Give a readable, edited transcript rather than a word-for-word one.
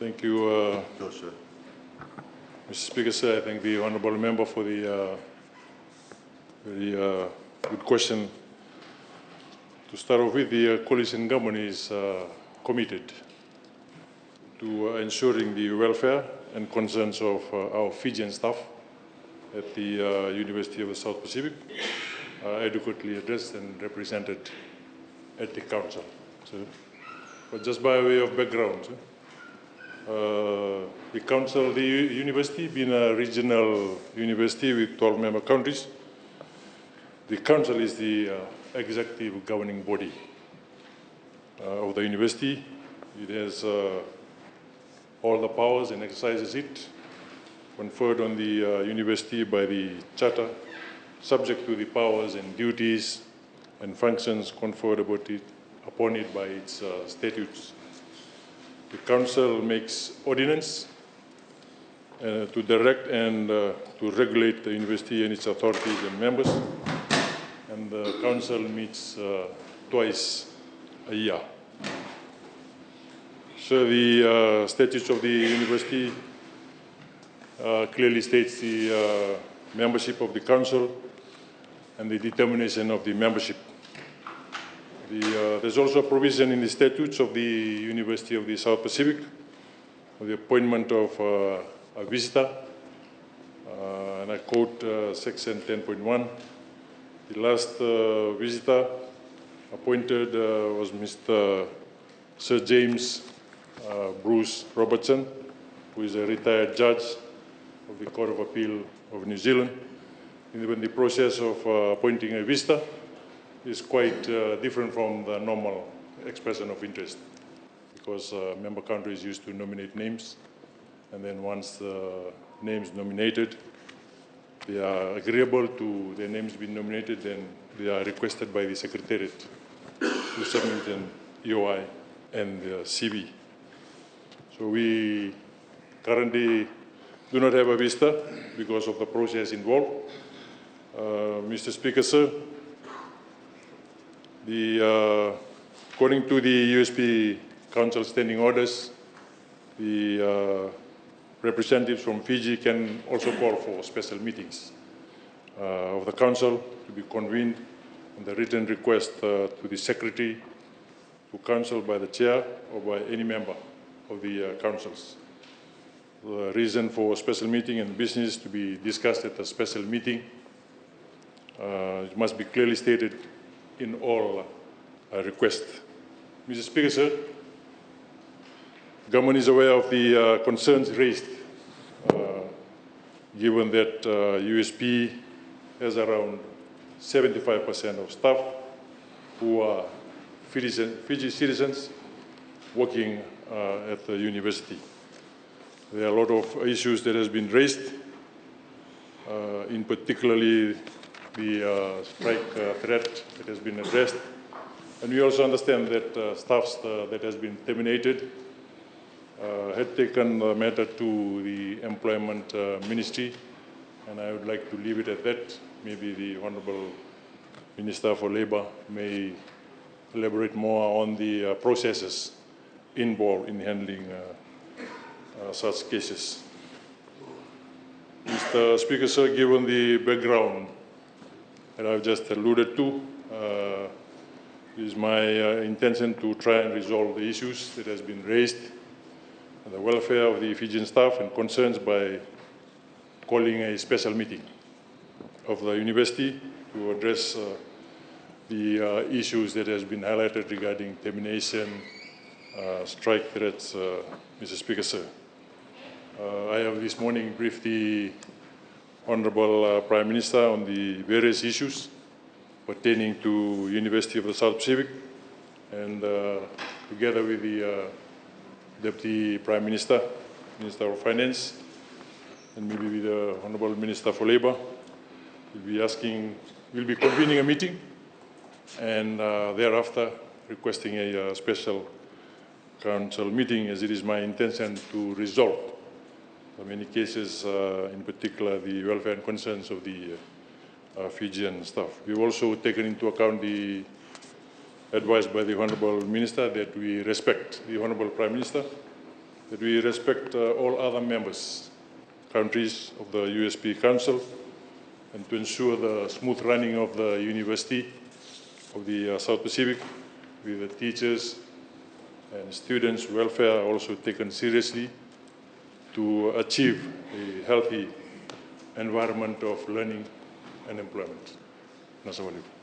Thank you, Mr. Speaker, sir. I thank the honourable member for the very good question. To start off with, the coalition government is committed to ensuring the welfare and concerns of our Fijian staff at the University of the South Pacific are adequately addressed and represented at the Council. So, but just by way of background, the Council, the university being a regional university with 12 member countries, the Council is the executive governing body of the university. It has all the powers and exercises it conferred on the university by the Charter, subject to the powers and duties and functions conferred upon it by its statutes. The Council makes ordinance to direct and to regulate the university and its authorities and members, and the Council meets twice a year. So the statutes of the university clearly states the membership of the Council and the determination of the membership. There's also a provision in the statutes of the University of the South Pacific for the appointment of a visitor, and I quote section 10.1. The last visitor appointed was Mr. Sir James Bruce Robertson, who is a retired judge of the Court of Appeal of New Zealand. When the process of appointing a visitor is quite different from the normal expression of interest, because member countries used to nominate names, and then once the names nominated, they are agreeable to their names being nominated, then they are requested by the Secretariat to submit an EOI and CV. So we currently do not have a visitor because of the process involved. Mr. Speaker, sir, according to the USP Council standing orders, the representatives from Fiji can also call for special meetings of the Council to be convened on the written request to the Secretary to Council by the Chair or by any member of the Councils. The reason for a special meeting and business to be discussed at a special meeting, it must be clearly stated in all requests. Mr. Speaker, sir, government is aware of the concerns raised, given that USP has around 75% of staff who are Fiji citizens working at the university. There are a lot of issues that has been raised, in particularly the strike threat that has been addressed. And we also understand that staffs that has been terminated had taken the matter to the Employment Ministry, and I would like to leave it at that. Maybe the Honourable Minister for Labour may elaborate more on the processes involved in handling such cases. Mr. Speaker, sir, given the background that I've just alluded to, it is my intention to try and resolve the issues that has been raised, the welfare of the Fijian staff and concerns, by calling a special meeting of the university to address the issues that has been highlighted regarding termination, strike threats, Mr. Speaker, sir. I have this morning briefed the Honourable Prime Minister on the various issues pertaining to University of the South Pacific, and together with the Deputy Prime Minister, Minister of Finance, and maybe with the Honourable Minister for Labour, we'll be convening a meeting, and thereafter requesting a special council meeting, as it is my intention to resolve many cases, in particular the welfare and concerns of the Fijian staff. We've also taken into account the advice by the Honourable Minister that we respect the Honourable Prime Minister that we respect all other members, countries of the USP Council, and to ensure the smooth running of the University of the South Pacific, with the teachers and students' welfare also taken seriously to achieve a healthy environment of learning and employment. Nasa waliku.